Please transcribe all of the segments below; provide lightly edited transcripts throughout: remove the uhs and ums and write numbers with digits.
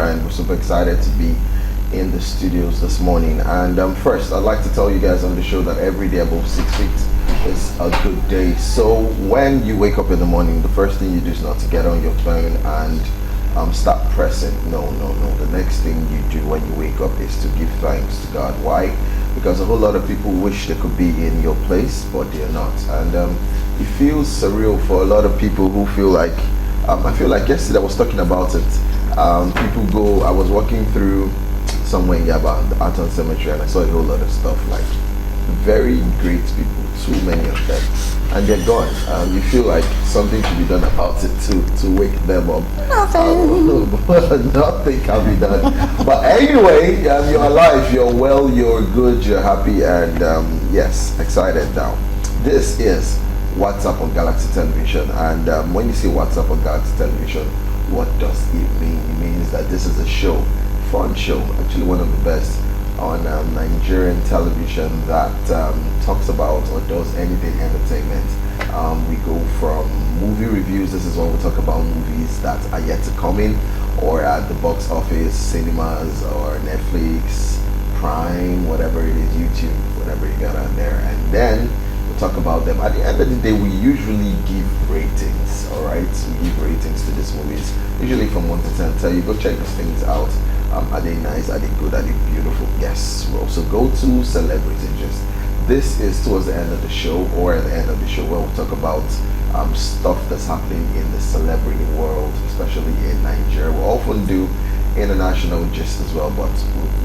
and we're super excited to be in the studios this morning. And first, I'd like to tell you guys on the show that every day above 6 feet is a good day. So when you wake up in the morning, the first thing you do is not to get on your phone and start pressing. No. The next thing you do when you wake up is to give thanks to God. Why? Because a whole lot of people wish they could be in your place, but they're not. And it feels surreal for a lot of people who feel like, I feel like yesterday I was talking about it. I was walking through somewhere in Yaba, the Arton Cemetery, and I saw a whole lot of stuff, like very great people, too many of them, and they're gone. You feel like something should be done about it to wake them up. Nothing can be done. But anyway, you're alive, you're well, you're good, you're happy, and yes, excited now. This is WhatsApp on Galaxy Television, and when you say WhatsApp on Galaxy Television, what does it mean? It means that this is a show, fun show, actually one of the best on Nigerian television that talks about or does anything entertainment. We go from movie reviews. This is when we talk about movies that are yet to come in, or at the box office, cinemas, or Netflix, Prime, whatever it is, YouTube, whatever you got on there. And then we talk about them. At the end of the day, we usually give ratings, all right? We give ratings to these movies, usually from 1 to 10. Tell you, go check these things out. Are they nice? Are they good? Are they beautiful? Yes. We also go to celebrity gist. This is towards the end of the show, or at the end of the show, where we talk about stuff that's happening in the celebrity world, especially in Nigeria. We often do international gist as well, but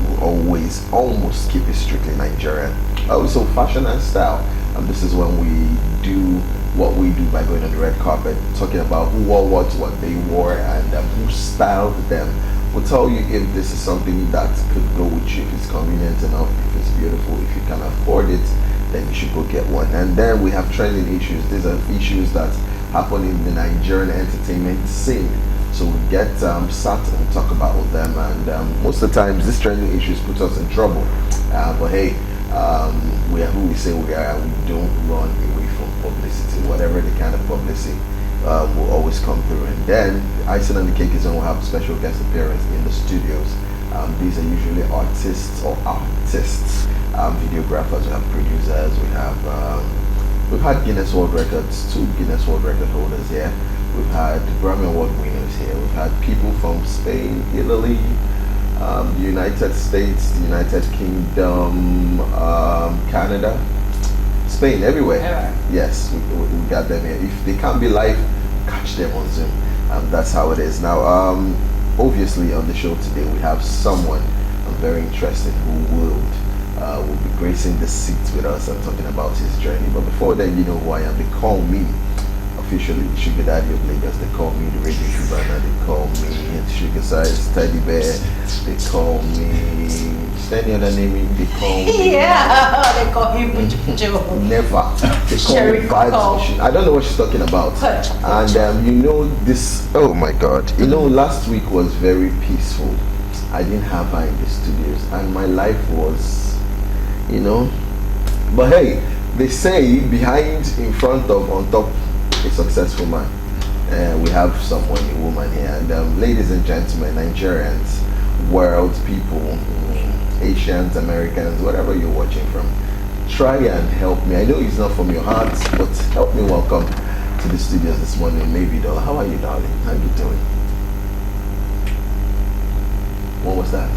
we always almost keep it strictly Nigerian. Also, fashion and style. This is when we do what we do by going on the red carpet, talking about who wore what they wore, and who styled them. We'll tell you if this is something that could go with you, if it's convenient enough, if it's beautiful, if you can afford it, then you should go get one. And then we have trending issues. These are issues that happen in the Nigerian entertainment scene. So we get sat and talk about them, and most of the times these trending issues put us in trouble. But hey, we are who we say we are, and we don't run away from publicity. Whatever the kind of publicity will always come through. And then the icing on the cake is when we'll have special guest appearance in the studios. These are usually artists, videographers, we have producers, we've had Guinness World Records, 2 Guinness World Record holders here. We've had Grammy Award winners here. We've had people from Spain, Italy, the United States, the United Kingdom, Canada, Spain, everywhere. Yes, we got them here. If they can't be live, catch them on Zoom. That's how it is. Now, obviously on the show today we have someone very interesting who will be gracing the seat with us and talking about his journey. But before then, you know who I am. They call me officially Sugar Daddy of Lagos. They call me the Radio Cubana. They call me Sugar Size Teddy Bear. They call me any other name. They call me they call him Puchu Puchu. Never. They call me Vibes Machine. I don't know what she's talking about. And you know this. Oh my God. You know, last week was very peaceful. I didn't have her in the studios, and my life was, you know. But hey, they say behind, in front of, on top, a successful man. We have someone, a woman here. And ladies and gentlemen, Nigerians, world people, Asians, Americans, whatever you're watching from, try and help me. I know it's not from your heart, but help me welcome to the studios this morning, Maybe Doll. How are you, darling? How are you doing? What was that?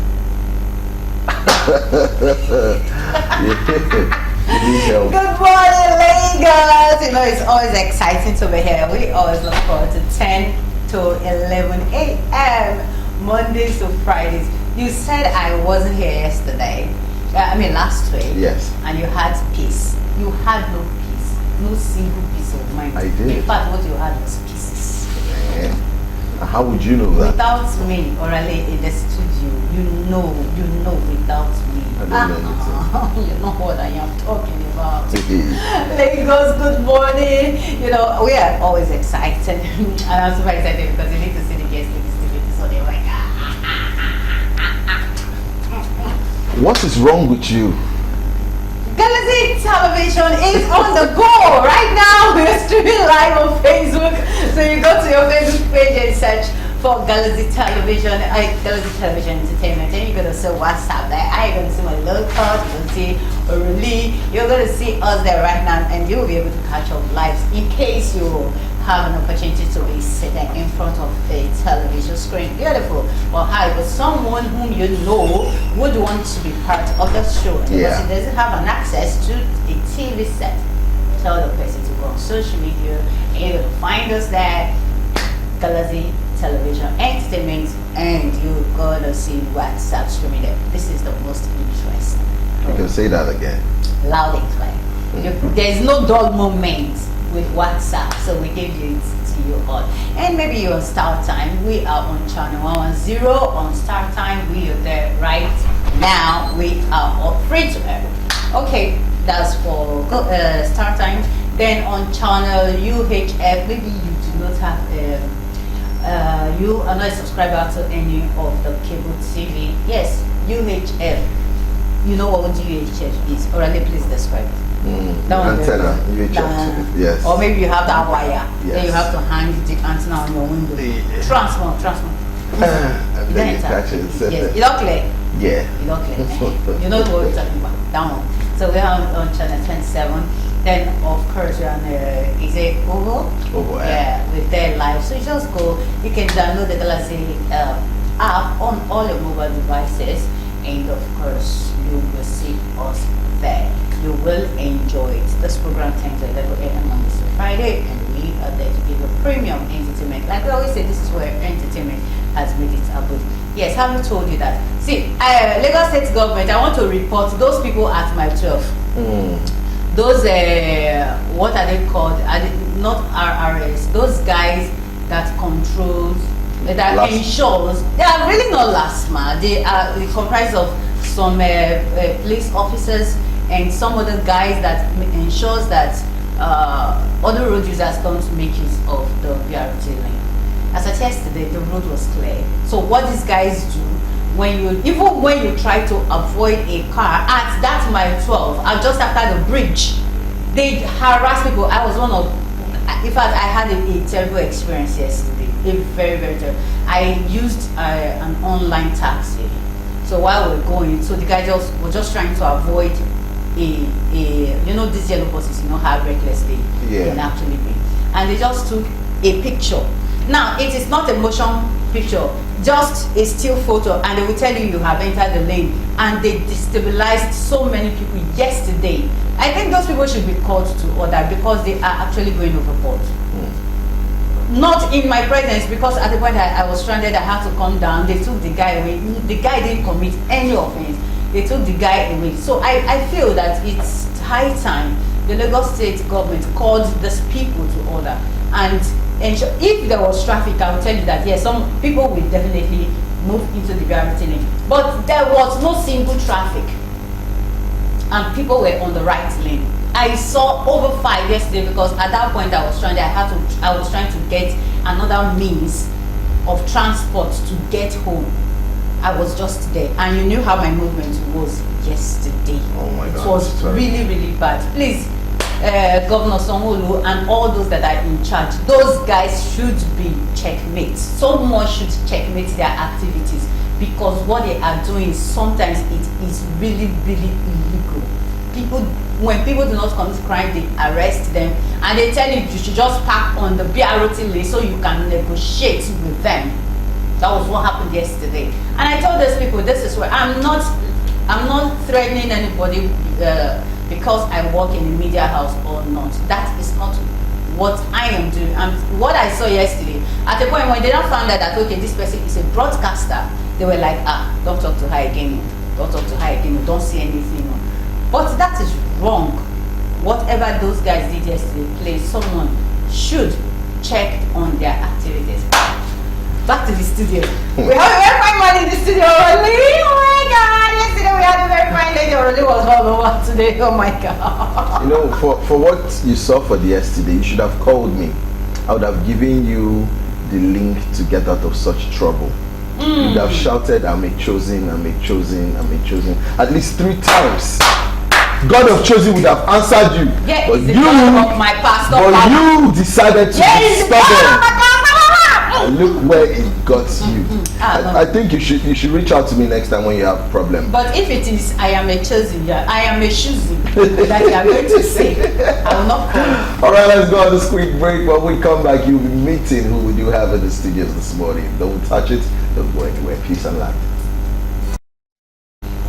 Good morning, Lagos. You know, it's always exciting to be here. We always look forward to 10 to 11 a.m. Mondays to Fridays. You said I wasn't here yesterday. Last week. Yes. And you had peace. You had no peace. No single peace of mind. I did. In fact, what you had was pieces. Yeah. How would you know that? Without me, Orale, in the studio, you know, without me. I don't know anything. You know what I am talking about. Lagos, good morning. You know, we are always excited. And I'm super excited because you need to see the guests in the studio. So they're like, What is wrong with you? Galaxy Television is on the go right now. We're streaming live on Facebook. So you go to your Facebook page and search for for Galaxy Television, Galaxy Television Entertainment, and you're gonna see WhatsApp there. You're gonna see my low cost, you're gonna see Aurelie, you're gonna see us there right now, and you'll be able to catch up live in case you have an opportunity to be sitting in front of a television screen. Beautiful. Well, however, someone whom you know would want to be part of the show because he doesn't have an access to a TV set. Tell the person to go on social media, and you're gonna find us there, Galaxy Television Entertainment, and you're gonna see WhatsApp streaming there. This is the most interesting. You can say that again. Loud and clear. There's no dull moment with WhatsApp, so we give you it to you all. And maybe you're on Star Time. We are on channel 110 on Star Time. We are there right now. We are on free to air. Okay, that's for Star Time. Then on channel UHF, maybe you do not have you are not a subscriber to any of the cable TV. Yes, UHF. You know what UHF is? Already, please describe it. Antenna, UHF. Yes. Or maybe you have that wire. Yes. Then you have to hang the antenna on your window. Transform. And then you catch it. Yes. You don't clear. Yeah. You don't clear. You know what we're talking about. That one. So we are on channel 27. Then of course we're on is it Ovo? Ovo, yeah. We're there live. So you just go. You can download the Galaxy app on all your mobile devices, and of course you will see us there. You will enjoy it. This program 10 to 11 a.m. Monday to Friday, and we are there to give you premium entertainment. Like we always say, this is where entertainment has made it abode. Yes, haven't told you that. See, Lagos State government, I want to report those people at my 12. Those, what are they called? Are they, not RRS, those guys that controls, that ensures, they are really not last man. They are comprised of some police officers and some other guys that ensures that other road users don't make use of the BRT lane. As of yesterday, the road was clear. So what these guys do, even when you try to avoid a car at that mile 12, just after the bridge, they harass people. I was one of, in fact, I had a terrible experience yesterday. A very, very terrible. I used an online taxi. So while we were going, so the guy was just trying to avoid you know, these yellow buses, you know how reckless they can actually be. And they just took a picture. Now, it is not a motion picture, just a still photo, and they will tell you have entered the lane. And they destabilized so many people yesterday. I think those people should be called to order because they are actually going overboard. Not in my presence, because at the point I was stranded, I had to come down. They took the guy away. The guy didn't commit any offense. They took the guy away. So I feel that it's high time the Lagos State government called these people to order. And if there was traffic, I will tell you that yes, some people will definitely move into the BRT lane. But there was no single traffic. And people were on the right lane. I saw over 5 yesterday because at that point I was trying to get another means of transport to get home. I was just there, and you knew how my movement was yesterday. Oh my God! It was really, really bad. Please, Governor Sanwo-Olu and all those that are in charge, those guys should be checkmates. Someone should checkmate their activities because what they are doing sometimes it is really, really illegal. When people do not commit crime, they arrest them and they tell you should just park on the BRT lane so you can negotiate with them. That was what happened yesterday. And I told those people, this is where I'm not threatening anybody because I work in a media house or not. That is not what I am doing. And what I saw yesterday, at the point when they don't find out that okay, this person is a broadcaster, they were like, don't talk to her again. Don't talk to her again. Don't see anything. But that is wrong. Whatever those guys did yesterday, please, someone should check on their activities. Back to the studio. We have a very fine man in the studio, Aurelie. Oh my God! Yesterday we had a very fine lady. Aurelie was all over today. Oh my God! You know, for what you saw for the yesterday, you should have called me. I would have given you the link to get out of such trouble. You would have shouted, "I'm a chosen, I'm a chosen, I'm a chosen," at least 3 times. God of chosen would have answered you. Yeah, but you, of my pastor. But you decided to be stubborn. and look where it got you. I think you should reach out to me next time when you have a problem. But if it is, I am a chosen, I am a choosing that you are going to say, I will not call. All right, let's go on this quick break. When we come back, you'll be meeting who we do have in the studios this morning. Don't touch it. Don't go anywhere. Peace and light.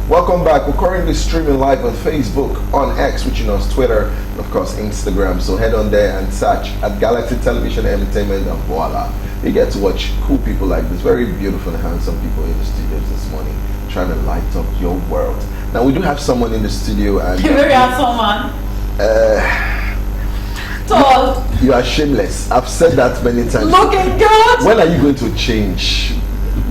Welcome back. We're currently streaming live on Facebook, on X, which you know is Twitter, and of course Instagram. So head on there and search at Galaxy Television Entertainment, and voila, you get to watch cool people like this, very beautiful and handsome people in the studios this morning, trying to light up your world. Now we do have someone in the studio, and very handsome man. Tall. You are shameless. I've said that many times. Looking good. When are you going to change?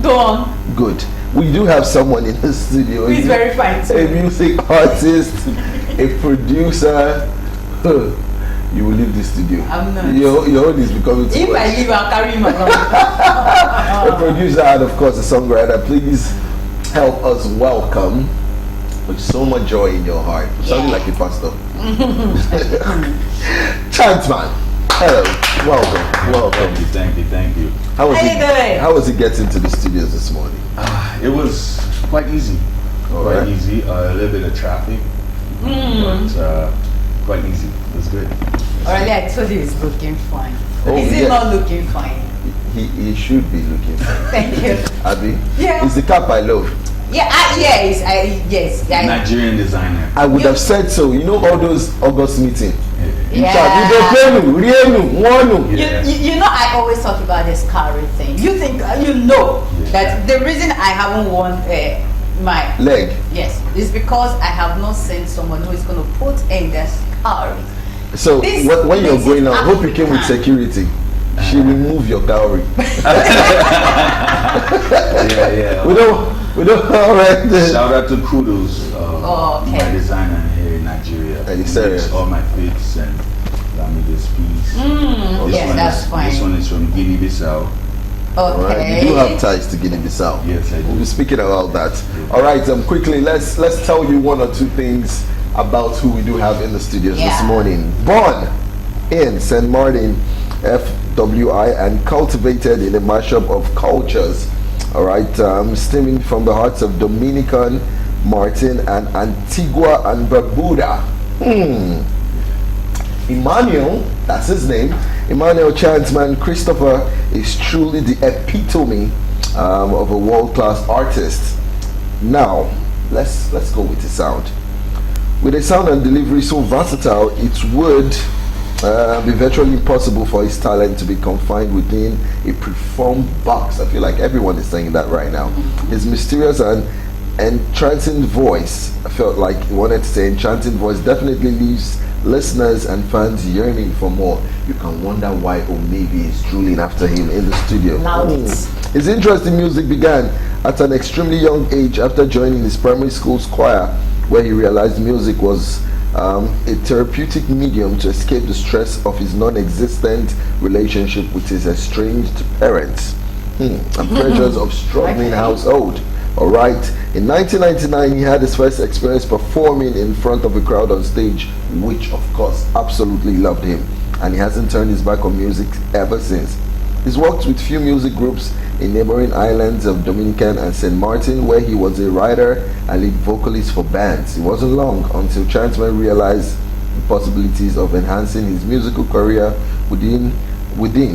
Dawn. Good. We do have someone in the studio. He's very fine too. A music artist, a producer. You will leave the studio. I'm not. Your own is becoming too much. If I leave, I'll carry him along. A producer and of course a songwriter. Please help us welcome with so much joy in your heart. Sounding like a pastor. Chantman. Hello. Welcome. Thank you. How was it getting to the studios this morning? It was quite easy. Easy. A little bit of traffic, but quite easy. It was good. Already, I told you he's looking fine. Oh, is he not looking fine? He should be looking fine. Thank you. Abi? Yeah. It's the cap I love. Yes. Nigerian designer. I would have said so. You know all those August meetings. Yeah. You know, I always talk about this carry thing. You think that the reason I haven't worn my leg, yes, is because I have not seen someone who is going to put in this carry. So when you're going out, hope you came with security. She remove your cowrie. Yeah. We don't. All right. Shout out to Kudos, my designer here in Nigeria. Are you serious? All my fits and got me this piece. That's fine. This one is from Guinea-Bissau. Okay. Right. You do have ties to Guinea-Bissau. Yes, I do. We'll be speaking about that. Yeah. All right. Quickly, let's tell you one or two things about who we do have in the studios this morning. Born in St. Martin, FWI, and cultivated in a mashup of cultures. All right, stemming from the hearts of Dominican, Martin, and Antigua and Barbuda. Emmanuel, that's his name. Emmanuel Chantman Christopher is truly the epitome of a world-class artist. Now, let's go with the sound. With a sound and delivery so versatile, it would be virtually impossible for his talent to be confined within a preformed box. I feel like everyone is saying that right now. His mysterious and entrancing voice, I felt like he wanted to say enchanting voice, definitely leaves listeners and fans yearning for more. You can wonder why Omevi is drooling after him in the studio. His interest in music began at an extremely young age after joining his primary school's choir, where he realized music was a therapeutic medium to escape the stress of his non-existent relationship with his estranged parents and pressures of struggling household. All right. In 1999, he had his first experience performing in front of a crowd on stage, which of course absolutely loved him, and he hasn't turned his back on music ever since. He's worked with few music groups in neighboring islands of Dominican and St. Martin, where he was a writer and lead vocalist for bands. It wasn't long until Chantman realized the possibilities of enhancing his musical career within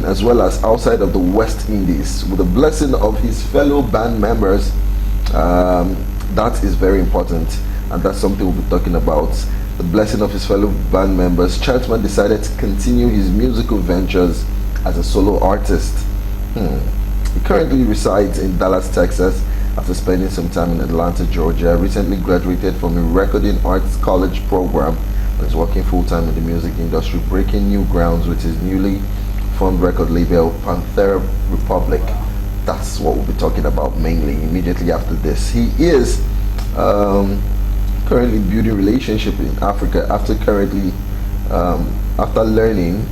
as well as outside of the West Indies. With the blessing of his fellow band members, that is very important, and that's something we'll be talking about. The blessing of his fellow band members, Chantman decided to continue his musical ventures as a solo artist. He currently resides in Dallas, Texas, after spending some time in Atlanta, Georgia. Recently graduated from a recording arts college program and is working full-time in the music industry, breaking new grounds with his newly formed record label, Panthera Republic. That's what we'll be talking about mainly immediately after this. He is currently building relationship in Africa after learning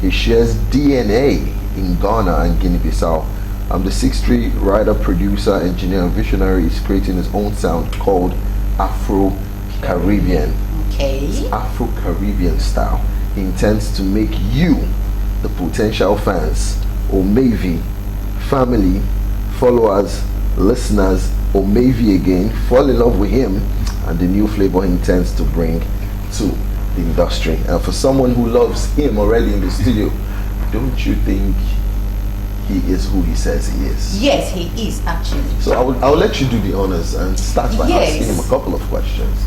he shares DNA in Ghana and Guinea-Bissau. The 6'3" writer, producer, engineer, and visionary is creating his own sound called Afro-Caribbean. Okay. It's Afro-Caribbean style. He intends to make you, the potential fans, Omevi, family, followers, listeners, or maybe again fall in love with him and the new flavor he intends to bring to the industry? And for someone who loves him already in the studio, don't you think he is who he says he is? Yes, he is actually. So I'll let you do the honors and start by asking him a couple of questions.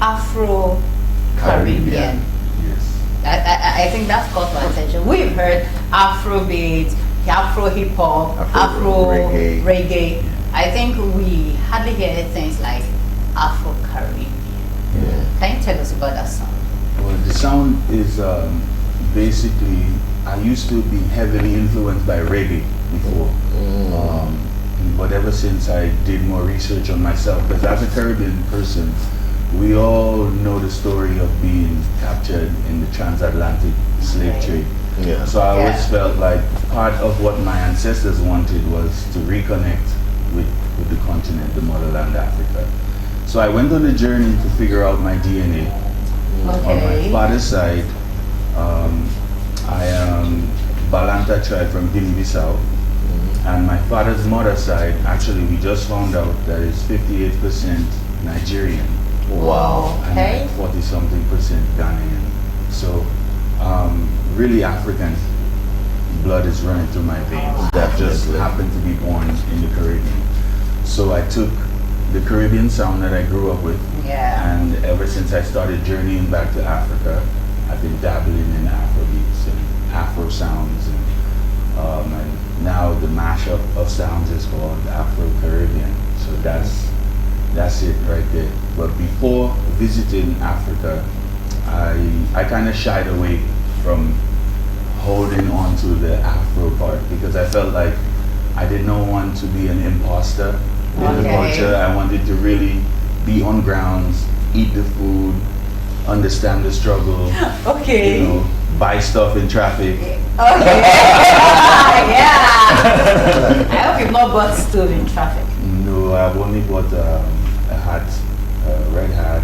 Afro-Caribbean. Yes. I think that's caught my attention. We've heard Afrobeat, Afro hip hop, Afro reggae. I think we hardly hear things like Afro-Caribbean. Yeah. Can you tell us about that song? Well, the sound is basically, I used to be heavily influenced by reggae before. But ever since I did more research on myself, because as a Caribbean person, we all know the story of being captured in the transatlantic slave trade. Yeah. So I always felt like part of what my ancestors wanted was to reconnect with the continent, the motherland Africa. So I went on a journey to figure out my DNA. On my father's side, I am Balanta tribe from Guinea-Bissau. And my father's mother's side, actually we just found out that it's 58% Nigerian. Wow. Okay. And 40-something% Ghanaian. So really African blood is running through my veins. I just happened to be born in the Caribbean. So I took the Caribbean sound that I grew up with, and ever since I started journeying back to Africa, I've been dabbling in Afrobeats and Afro sounds, and now the mashup of sounds is called Afro-Caribbean. So that's it right there. But before visiting Africa, I kind of shied away from holding on to the Afro part because I felt like I did not want to be an imposter in the culture. I wanted to really be on grounds, eat the food, understand the struggle. You know, buy stuff in traffic. I hope you've not bought stove in traffic. No, I've only bought a hat, red hat.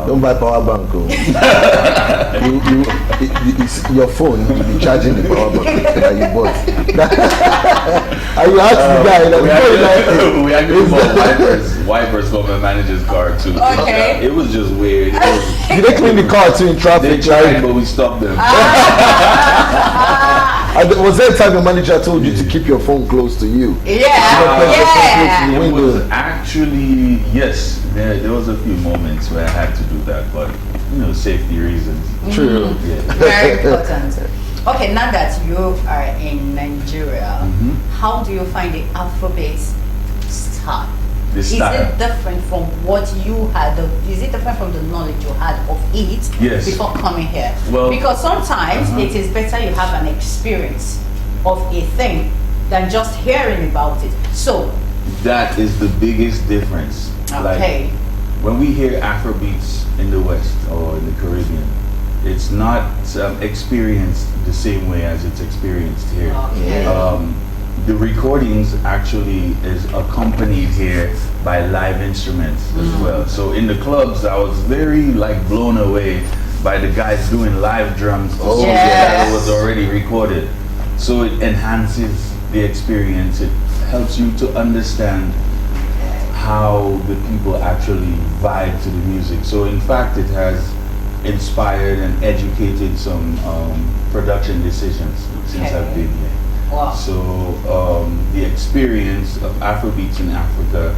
Don't buy power bank. Your phone, you'll be charging the power bank that you bought. And you ask the guy, we actually bought wipers for my manager's car too. It was just weird. Did they clean the car too in traffic? They tried, but we stopped them. Was there a time your manager told you to keep your phone close to you? It was actually, yes, there was a few moments where I had to do that, but safety reasons. True. Very important. Okay, now that you are in Nigeria, how do you find the Afrobeat style? Is it different from what you had? Is it different from the knowledge you had of it before coming here? Well, because sometimes it is better you have an experience of a thing than just hearing about it. So that is the biggest difference. Like, when we hear Afrobeats in the West or in the Caribbean, it's not experienced the same way as it's experienced here. The recordings actually is accompanied here by live instruments as well. So in the clubs, I was very blown away by the guys doing live drums to songs that was already recorded. So it enhances the experience. It helps you to understand how the people actually vibe to the music. So in fact, it has inspired and educated some production decisions since I've been here. Wow. So the experience of Afrobeats in Africa,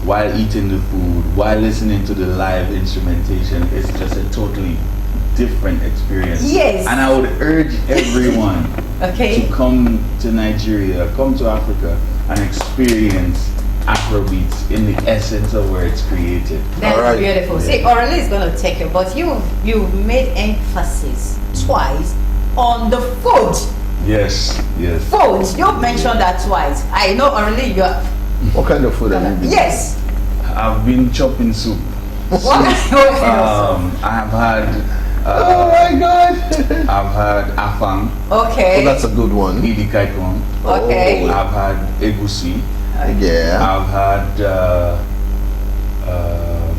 while eating the food, while listening to the live instrumentation, is just a totally different experience. Yes. And I would urge everyone to come to Nigeria, come to Africa, and experience Afrobeats in the essence of where it's created. That's beautiful. See, Aurelie is going to take it, but you've made emphasis twice on the food. Yes. Food. You've mentioned that twice. I know, Aurelie, you're... What kind of food have you been? Yes. I've been chopping soup. What kind of soup? I've had... oh my God! I've had afang. Okay. Oh, that's a good one. Idi kaikon. Okay. I've had egusi. Yeah. I've had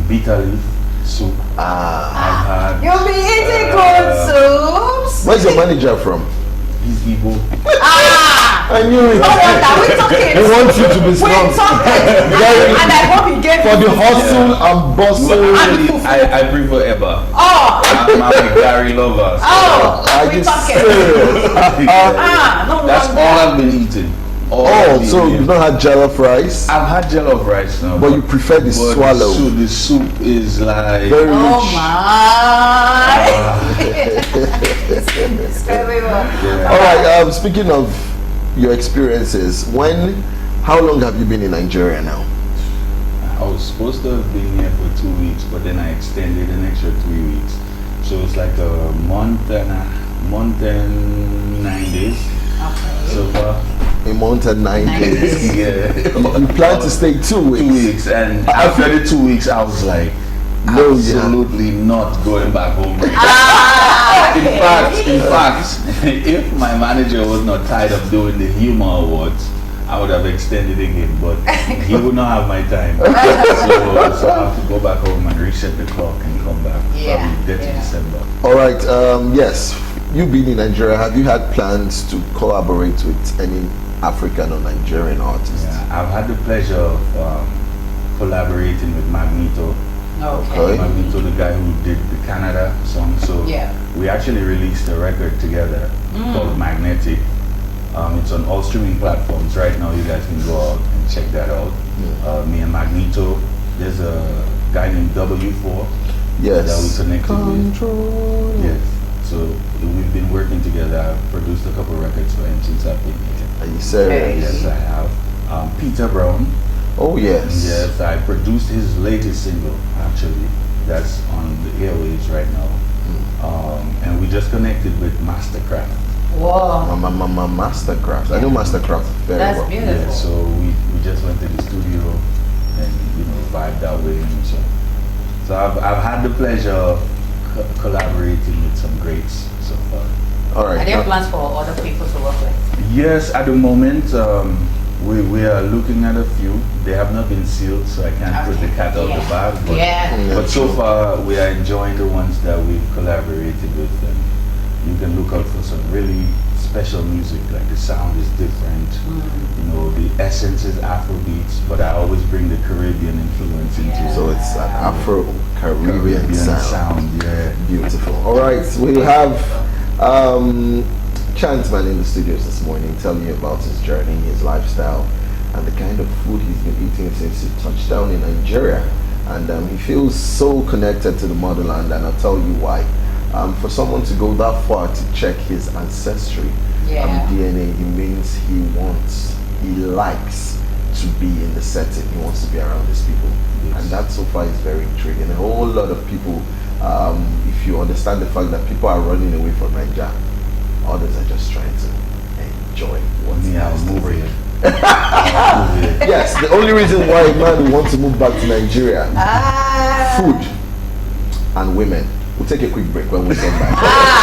bitter leaf soup. I've had... You'll be eating good soups. Where's your manager from? He's Igbo. I knew it. No wonder we talking. He wants you to be We strong. talking. And I hope he gave For the you. hustle and bustle. Well, actually, I prefer Eba. Oh. I'm a Gary lover. So Are We you talking. serious? No that's wonder. all I've been eating. All Oh, I've been so eating. you've not had jollof rice, I've had jollof rice now, but you prefer the but swallow. The soup is like Very Oh rich. my. yeah. All right. Speaking of your experiences, how long have you been in Nigeria now? I was supposed to have been here for 2 weeks, but then I extended an extra 3 weeks. So it's like a month and 9 days Okay. so far. A month and 9 9 days. Yeah. You plan to stay 2 weeks. 2 weeks, and after the 2 weeks, I was like, No, absolutely not going back home. In fact, if my manager was not tired of doing the Humor Awards, I would have extended again, but he would not have my time. So I have to go back home and reset the clock and come back probably get to December. All right. Yes. You being in Nigeria, have you had plans to collaborate with any African or Nigerian artists? Yeah, I've had the pleasure of collaborating with Magneto. Okay. Magneto, the guy who did the Canada song. So we actually released a record together called Magnetic. It's on all streaming platforms right now. You guys can go out and check that out. Me and Magneto. There's a guy named W4 Yes. that we connected Control. with. Yes. So we've been working together. I've produced a couple records for him since I've been here. Are you serious? Yes, I have. Peter Brown. Oh yes. Yes, I produced his latest single actually. That's on the airwaves right now. And we just connected with Mastercraft. Whoa. Mastercraft. I know Mastercraft very That's well. beautiful. Yeah, so we just went to the studio and vibed out with him. So I've had the pleasure of collaborating with some greats so far. All right. Are there plans for other people to work with? Yes, at the moment we are looking at a few. They have not been sealed, so I can't put the cat out the bag. But so far we are enjoying the ones that we've collaborated with, and you can look out for some really special music. Like the sound is different. The essence is Afrobeats, but I always bring the Caribbean influence into it. So it's an Afro-Caribbean sound. Yeah. Beautiful. All right, we have Chantman in the studios this morning telling you about his journey, his lifestyle, and the kind of food he's been eating since he touched down in Nigeria. And he feels so connected to the motherland, and I'll tell you why. For someone to go that far to check his ancestry and DNA, it means he likes to be in the setting. He wants to be around his people. Yes. And that so far is very intriguing. A whole lot of people, if you understand the fact that people are running away from Nigeria, others are just trying to enjoy what's moving. Yes, the only reason why a man wants to move back to Nigeria, food and women. We'll take a quick break when we come back.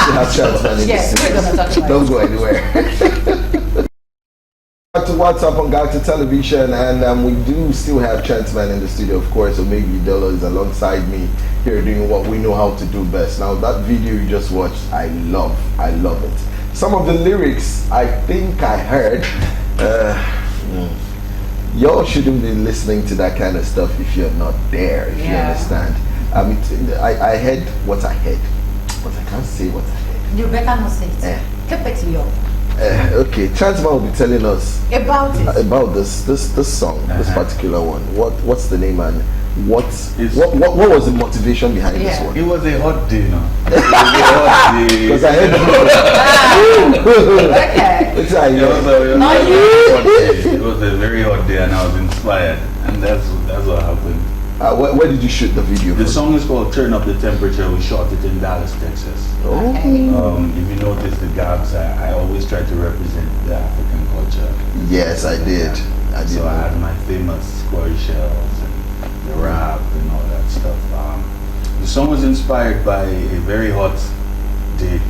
We have Chantman in the studio. Don't go anywhere. Back to WhatsApp on Galactic Television, and we do still have Chantman in the studio, of course. So maybe Delo is alongside me here doing what we know how to do best. Now that video you just watched, I love it. Some of the lyrics I think I heard. Y'all shouldn't be listening to that kind of stuff if you're not there. If you understand. I heard what I heard, but I can't say what I heard. You better not say it. Keep it to you. Okay, Chantman will be telling us about this song, this particular one. What's the name and what was the motivation behind this one? It was a hot day, no? It was a hot day. Because I heard it was a very hot day, and I was inspired, and that's what happened. Where did you shoot the video? The song is called "Turn Up the Temperature." We shot it in Dallas, Texas. If you notice the gaps, I always try to represent the African culture. Yes, I did. So I had my famous square shells and the rap and all that stuff. The song was inspired by a very hot day.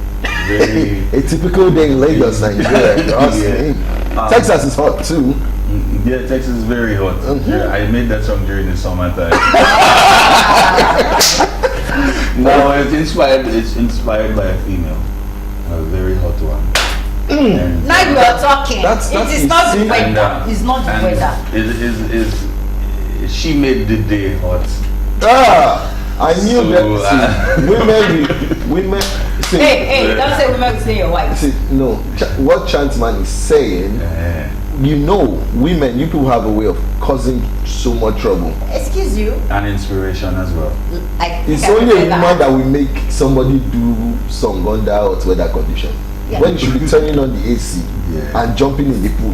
A typical day in Lagos, Nigeria. Texas is hot too. Yeah, Texas is very hot. I made that song during the summertime. No, it's inspired by a female, a very hot one. And Now you are talking. That's It is you not the see? weather. It's not the and weather. is she made the day hot. I knew So, that. See, women. See, Hey, don't say women will say your wife. see, no. What Chantman is saying, you know, women, you people have a way of causing so much trouble. Excuse you. And inspiration as well. I think It's I only a prefer woman that will make somebody do some under hot weather condition. Yeah. When you should be turning on the AC Yeah. and jumping in the pool.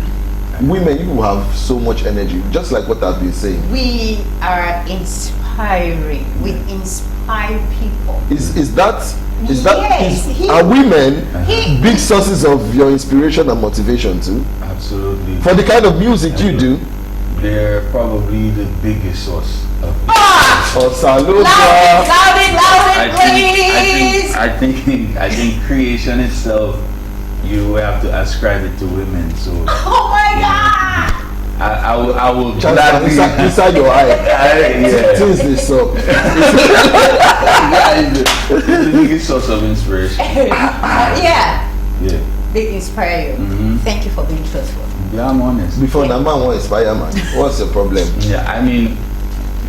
Women, you will have so much energy, just like what I've been saying. We are inspiring. We inspire people. Is that Yes, are women he- big sources of your inspiration and motivation too? Absolutely. For the kind of music you do? They're probably the biggest source of. Oh, salute. Loud it, please. I think creation itself, you have to ascribe it to women. So Oh my God. I will Chantman, gladly. inside your eye. Yeah. Things this up. Yeah, it's the biggest source of inspiration. Yeah. Yeah. They inspire you. Mhm. Thank you for being truthful. Yeah, I'm honest. Before the man won't inspire man. What's your problem? Yeah, I mean,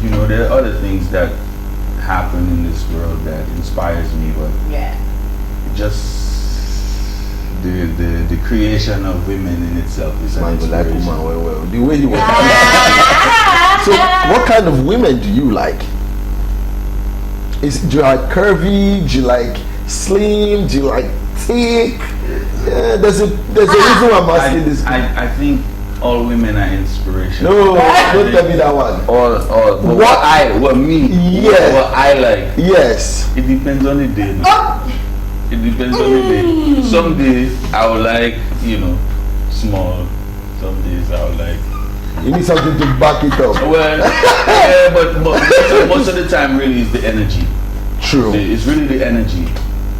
you know, there are other things that happen in this world that inspires me, but Yeah. just the creation of women in itself is an Man, you like inspiration. woman well. The way you were. So, what kind of women do you like? Do you like curvy? Do you like slim? Do you like thick? Yeah, there's a reason why I'm asking this. I think all women are inspiration. No, don't tell me that one. But What? what me? Yeah. What I like. Yes. It depends on the day. Man. Oh, It depends on the day. Some days I would like, you know, small. Some days I would like. You need something to back it up. Well, yeah, but most of the time, really, is the energy. True. It's really the energy.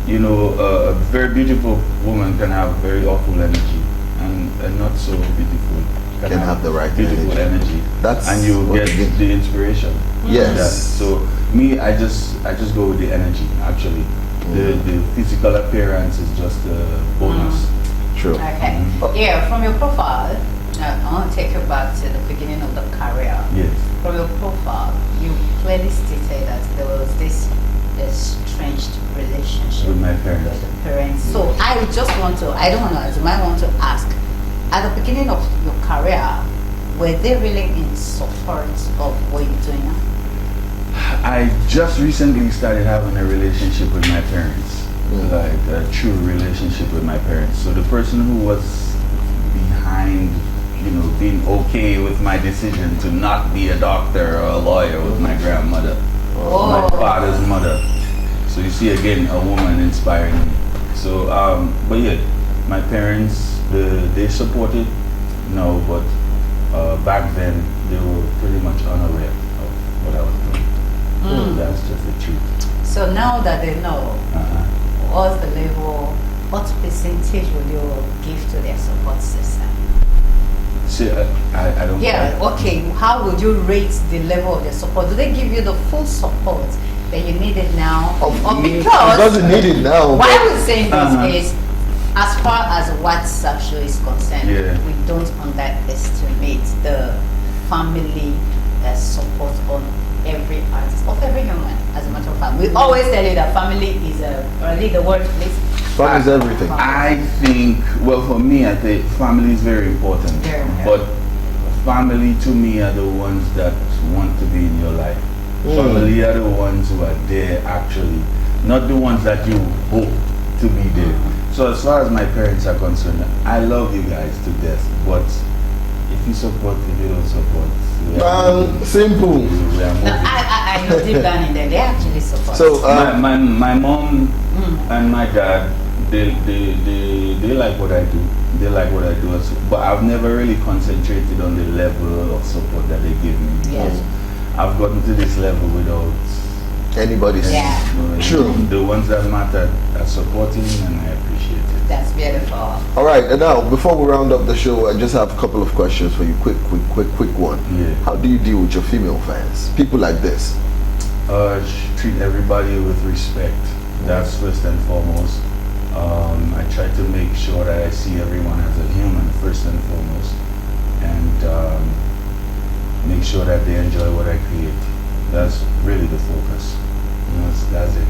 You know, a very beautiful woman can have very awful energy, and a not so beautiful Can have the right beautiful energy. That's and you what get it is. the inspiration. Yes. from that. So me, I just go with the energy. Actually, the physical appearance is just a bonus. True. okay. Oh. Yeah, from your profile, I want to take you back to the beginning of the career. Yes. From your profile, you clearly stated that there was this estranged relationship With my parents. with the parents. So I just want to, I don't know, you might want to ask, at the beginning of your career, were they really in support of what you're doing now? I just recently started having a relationship with my parents, like a true relationship with my parents. So the person who was behind, you know, being okay with my decision to not be a doctor or a lawyer was my grandmother, my father's mother. So you see again, a woman inspiring me. So, but yeah, my parents, they supported, no, but back then they were pretty much unaware of what I was doing. That's just the truth. So now that they know, what's the level, what percentage will you give to their support system? See, I don't. Yeah, okay. How would you rate the level of their support? Do they give you the full support that you needed now? Or He because doesn't need it now. why but- we're saying this is, as far as WhatsApp show is concerned, Yeah. we don't underestimate the family support on every artist, of every human. As a matter of fact, we always tell you that family is lead the word, please. Fun is everything. I think, well, for me, I think family is very important. Very important. But family to me are the ones that want to be in your life. Family are the ones who are there actually, not the ones that you hope to be there. So as far as my parents are concerned, I love you guys to death. But if you support, if you don't support, Simple. we are moving. No, I know deep down in there, they actually support. So, my mom and my dad, they like what I do. They like what I do, but I've never really concentrated on the level of support that they give me. Yes. So I've gotten to this level without anybody's. Yeah. True. The ones that matter are supporting me, and I appreciate it. That's beautiful. All right, and now before we round up the show, I just have a couple of questions for you. Quick one. Yeah. How do you deal with your female fans? People like this. Treat everybody with respect. That's first and foremost. I try to make sure that I see everyone as a human first and foremost, and make sure that they enjoy what I create. That's really the focus. That's it.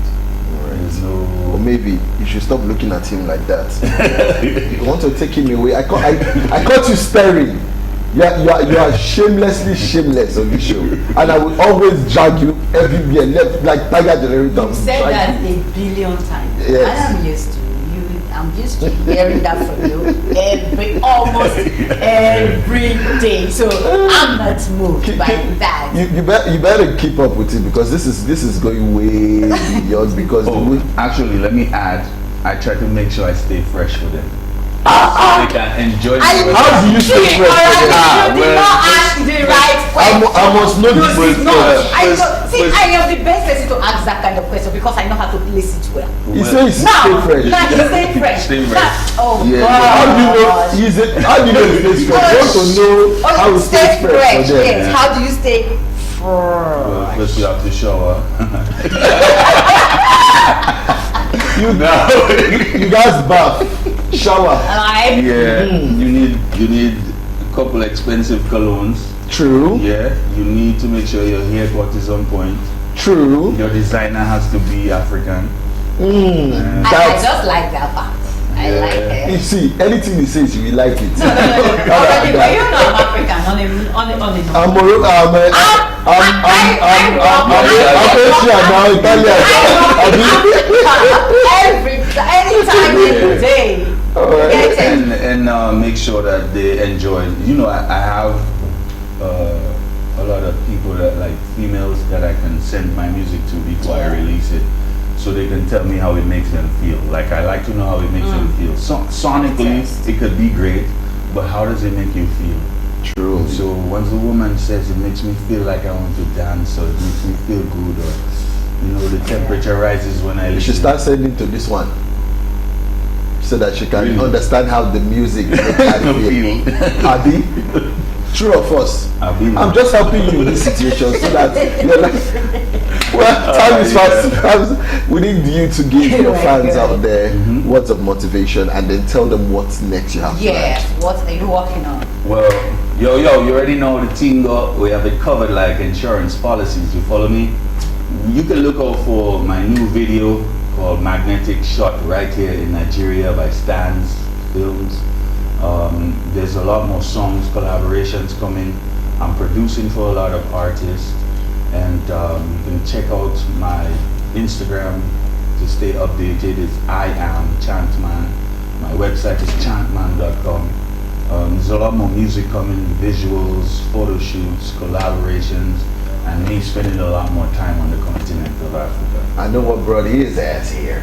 There's no. Or maybe you should stop looking at him like that. You want to take him away. I caught you staring. You are shamelessly shameless on this show, and I will always drag you everywhere, left like tiger generator. You've said that a billion times. Yes. And I'm used to you. I'm used to hearing that from you almost every day. So I'm not moved by that. You better keep up with it, because this is going way beyond. Because actually, let me add. I try to make sure I stay fresh for them. So they can enjoy it. How do you stay fresh? You did not ask the right question. I must know this You did not. question. I am the best person to ask that kind of question, because I know how to place it well. He says Now, stay fresh. now you stay fresh. Stay fresh. Oh Yeah. God. How do you know? How do you know he stays fresh? I want to know how he stay stays fresh. for them. Yes. How do you stay Well, fresh? first you have to shower. You guys bath, shower. Like, Yeah, you need a couple expensive colognes. True. Yeah, you need to make sure your haircut is on point. True. Your designer has to be African. I That's, just like that part. I Yeah. like you it. see, anything he says, you will like it. No. Already, but you know I'm African. On the I'm Moroccan. I'm Asian now, Italian. Anytime in the day. Alright. Get it? And make sure that they enjoy. You know, I have a lot of people that like females that I can send my music to before I release it, so they can tell me how it makes them feel. Like, I like to know how it makes them feel. Sonically, it could be great, but how does it make you feel? True. So once a woman says it makes me feel like I want to dance, or it makes me feel good, or the temperature rises when I You listen. should start sending to this one, so that she can Really? understand how the music makes her feel. Abi, true or false? Abi. I'm just helping you in this situation, so that you're like, well, time is fast. We need you to give your fans out there words of motivation, and then tell them what's next you have to Yes. What are you working on? Well, yo, you already know the team go. We have it covered like insurance policies. You follow me? You can look out for my new video called Magnetic, shot right here in Nigeria by Stans Films. There's a lot more songs, collaborations coming. I'm producing for a lot of artists, and you can check out my Instagram to stay updated. It's I am Chantman. My website is chantman.com. There's a lot more music coming, visuals, photo shoots, collaborations, and me spending a lot more time on the continent of Africa. I know what brought his ass here.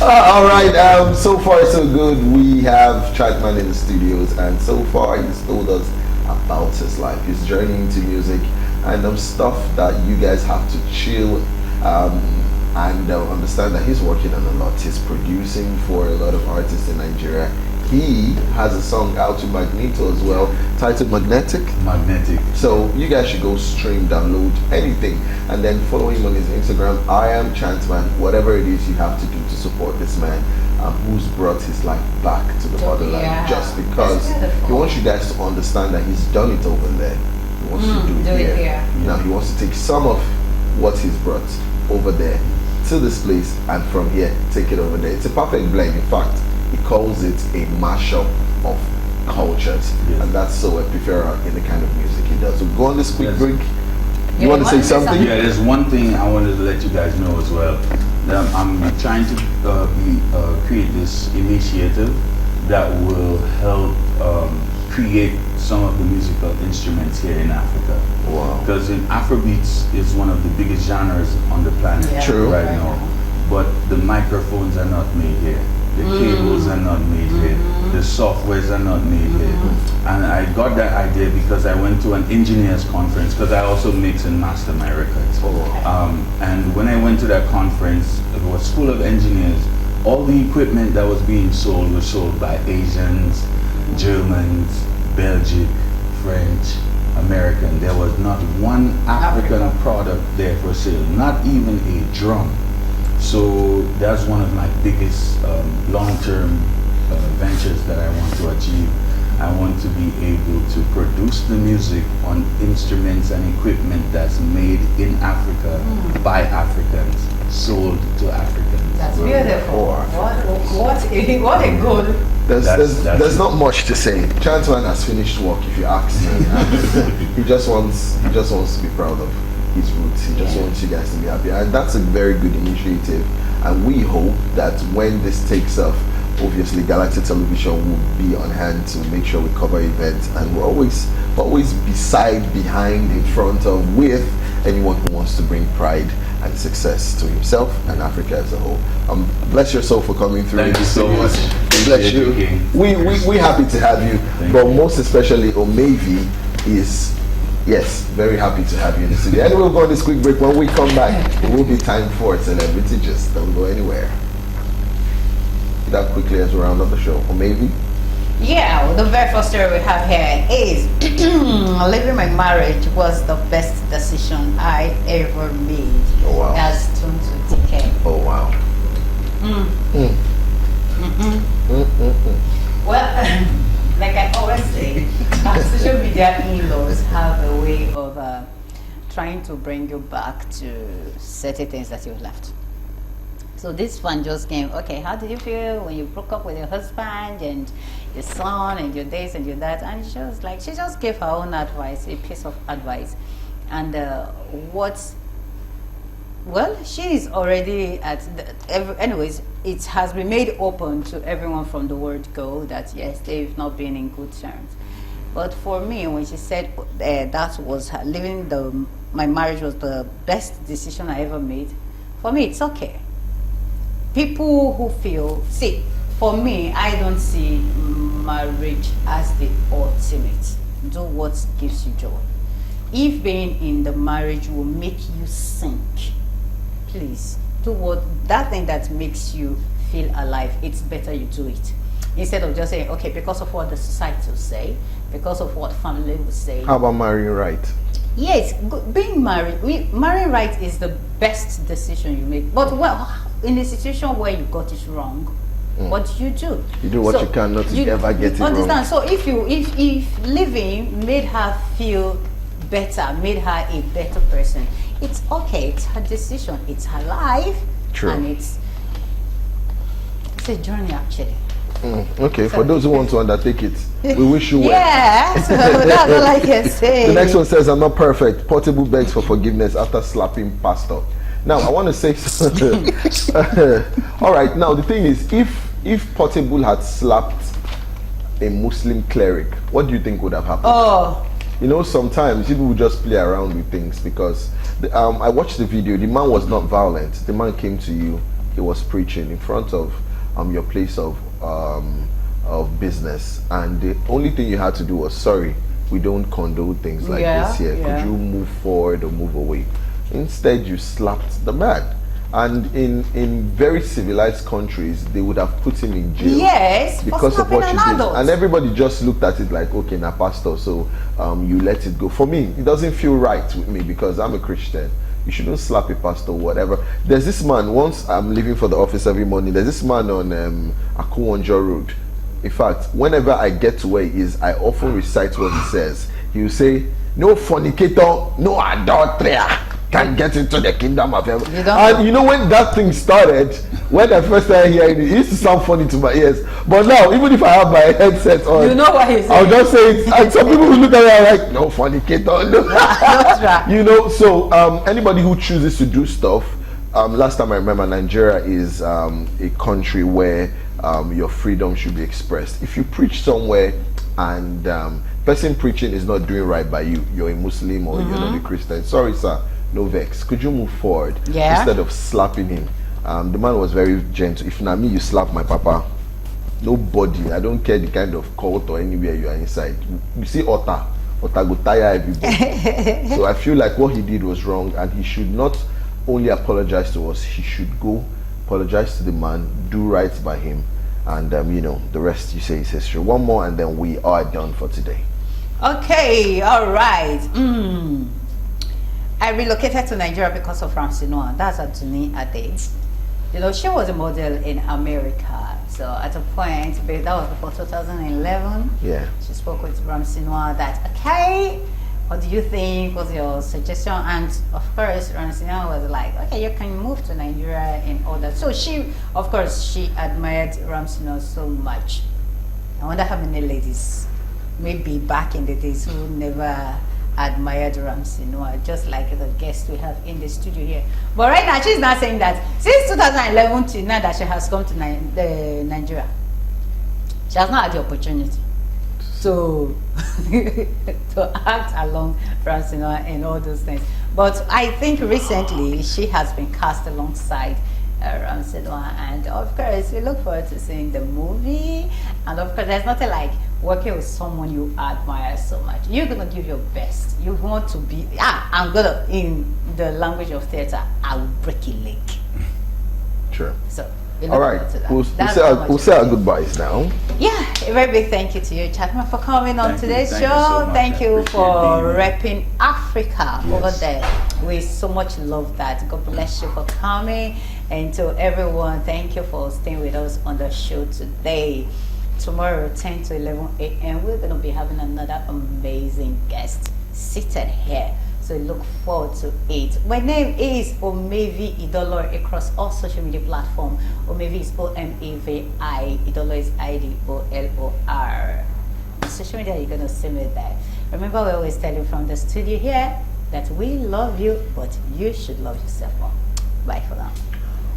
All right. So far so good. We have Chantman in the studios, and so far he's told us about his life, his journey into music, and stuff that you guys have to chill and understand that he's working on a lot. He's producing for a lot of artists in Nigeria. He has a song out to Magneto as well, titled Magnetic. So you guys should go stream, download anything, and then follow him on his Instagram. I am Chantman. Whatever it is you have to do to support this man, who's brought his life back to the motherland, just because he wants you guys to understand that he's done it over there. He wants to do it here. Now he wants to take some of what he's brought over there to this place, and from here take it over there. It's a perfect blend. In fact, he calls it a mashup of cultures, and that's so ephemeral in the kind of music he does. So go on this quick break. You want to say something? Yeah, there's one thing I wanted to let you guys know as well. I'm trying to create this initiative that will help create some of the musical instruments here in Africa. Wow. Because in Afrobeats is one of the biggest genres on the planet right now. But the microphones are not made here. The cables are not made here. The softwares are not made here. And I got that idea because I went to an engineers conference, because I also mix and master my records. And when I went to that conference, it was full of engineers. All the equipment that was being sold was sold by Asians, Germans, Belgian, French, American. There was not one African product there for sale, not even a drum. So that's one of my biggest long-term ventures that I want to achieve. I want to be able to produce the music on instruments and equipment that's made in Africa by Africans, sold to Africans. That's beautiful. What a goal. There's not much to say. Chantman has finished work, if you ask me. he just wants to be proud of his roots. He just wants you guys to be happy, and that's a very good initiative. And we hope that when this takes off, obviously Galaxy Television will be on hand to make sure we cover events, and we're always beside, behind, in front of, with anyone who wants to bring pride and success to himself and Africa as a whole. Bless your soul for coming through. Thank you so much. Bless you. We happy to have you. But most especially Omevi is, yes, very happy to have you in the studio. Anyway, we'll go on this quick break. When we come back, it will be time for Celebrity Just. Don't go anywhere. That quickly as we round up the show. Omevi? Yeah, well, the very first story we have here is leaving my marriage was the best decision I ever made. Oh wow. That's turned to decay. Oh wow. Well, like I always say, social media in-laws have a way of trying to bring you back to certain things that you've left. So this one just came, okay, how did you feel when you broke up with your husband and your son and your this and your that? And she was like, she just gave her own advice, a piece of advice. And well, she is already anyways, it has been made open to everyone from the word go that yes, they've not been in good terms. But for me, when she said that was her, leaving my marriage was the best decision I ever made, for me, it's okay. People who feel, see, for me, I don't see marriage as the ultimate. Do what gives you joy. If being in the marriage will make you sink, please do that thing that makes you feel alive. It's better you do it. Instead of just saying, okay, because of what the society will say, because of what family will say. How about marrying right? Yes, being married, marrying right is the best decision you make. But in a situation where you got it wrong, what do? You do what you can not to ever get it understand? wrong. So if living made her feel better, made her a better person, it's okay. It's her decision. It's her life. True. And it's a journey actually. Okay, for those who want to undertake it, we wish you well. Yeah, so that's all I can say. The next one says, I'm not perfect. Portable begs for forgiveness after slapping pastor. Now, I want to say something. All right, now the thing is, if Portable had slapped a Muslim cleric, what do you think would have happened? Oh. You know, sometimes people would just play around with things because I watched the video. The man was not violent. The man came to you. He was preaching in front of your place of business, and the only thing you had to do was, sorry, we don't condone things like this here. Yeah. Could you move forward or move away? Instead, you slapped the man. And in very civilized countries, they would have put him in jail. Yes, because of what you did. And everybody just looked at it like, okay, now pastor, so you let it go. For me, it doesn't feel right with me because I'm a Christian. You shouldn't slap a pastor, whatever. There's this man, once I'm leaving for the office every morning, there's this man on Akuwonjo Road. In fact, whenever I get to where he is, I often recite what he says. He will say, no fornicator, no adulterer can get into the kingdom of heaven. And you know, when that thing started, when I first started hearing it, it used to sound funny to my ears. But now, even if I have my headset on, you know what he's saying. I'll just say it. And some people will look at it like, no fornicator, no. That's right. You know, so anybody who chooses to do stuff, last time I remember, Nigeria is a country where your freedom should be expressed. If you preach somewhere and person preaching is not doing right by you, you're a Muslim or you're not a Christian, sorry sir, no vex, could you move forward instead of slapping him? The man was very gentle. If not me, you slap my papa, nobody, I don't care the kind of cult or anywhere you are inside, you see Otta go tire everybody. So I feel like what he did was wrong, and he should not only apologize to us, he should go apologize to the man, do right by him, and you know, the rest you say is history. One more and then we are done for today. Okay, all right. I relocated to Nigeria because of Ramsey Noah. That's Atuni Ade. You know, she was a model in America. So at a point, that was before 2011. Yeah. She spoke with Ramsey Noah that, okay, what do you think? What's your suggestion? And of course, Ramsey Noah was like, okay, you can move to Nigeria and all that. So she, of course, she admired Ramsey Noah so much. I wonder how many ladies, maybe back in the days, who never admired Ramsey Noah, just like the guest we have in the studio here. But right now, she's not saying that since 2011 to now that she has come to Nigeria, she has not had the opportunity to to act along Ramsey Noah and all those things. But I think recently she has been cast alongside Ramsey Noah, and of course we look forward to seeing the movie. And of course, there's nothing like working with someone you admire so much. You're gonna give your best. You want to be, I'm gonna, in the language of theater, I will break a leg. Sure. So all right, we'll say our goodbyes now. Yeah, a very big thank you to you, Chantman, for coming on today's show. So thank you for repping repping Africa over there. We so much love that. God bless you for coming. And to everyone, thank you for staying with us on the show today. Tomorrow, 10 to 11 a.m., we're going to be having another amazing guest seated here. So look forward to it. My name is Omevi Idolor across all social media platforms. Omevi is O-M-E-V-I. Idolor is I-D-O-L-O-R. On social media, you're going to see me there. Remember, we always tell you from the studio here that we love you, but you should love yourself more. Bye for now.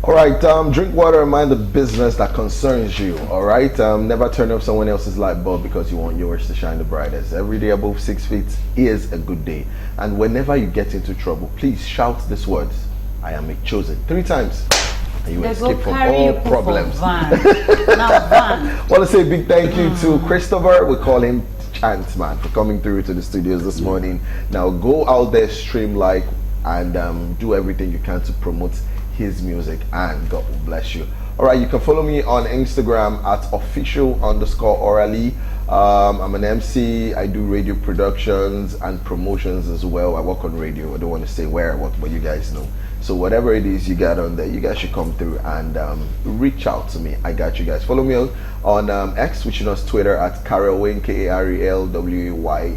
All right, drink water and mind the business that concerns you. All right, never turn off someone else's light bulb because you want yours to shine the brightest. Every day above 6 feet is a good day. And whenever you get into trouble, please shout these words: I am a chosen, 3 times, and you escape from all problems. Want to say a big thank you to Christopher. We call him Chantman, for coming through to the studios this morning. Now go out there, stream, like, and do everything you can to promote his music, and God will bless you. All right, you can follow me on Instagram at official_orally. I'm an MC. I do radio productions and promotions as well. I work on radio. I don't want to say where I work, but you guys know. So whatever it is you got on there, you guys should come through and reach out to me. I got you guys. Follow me on X, which is Twitter at Karelwayne, Karelwayne.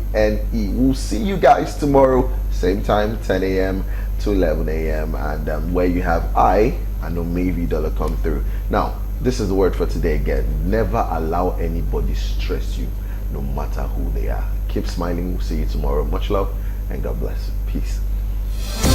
We'll see you guys tomorrow, same time, 10 a.m. to 11 a.m. and where you have I know maybe dollar come through. Now, this is the word for today again. Never allow anybody stress you, no matter who they are. Keep smiling. We'll see you tomorrow. Much love and God bless. Peace.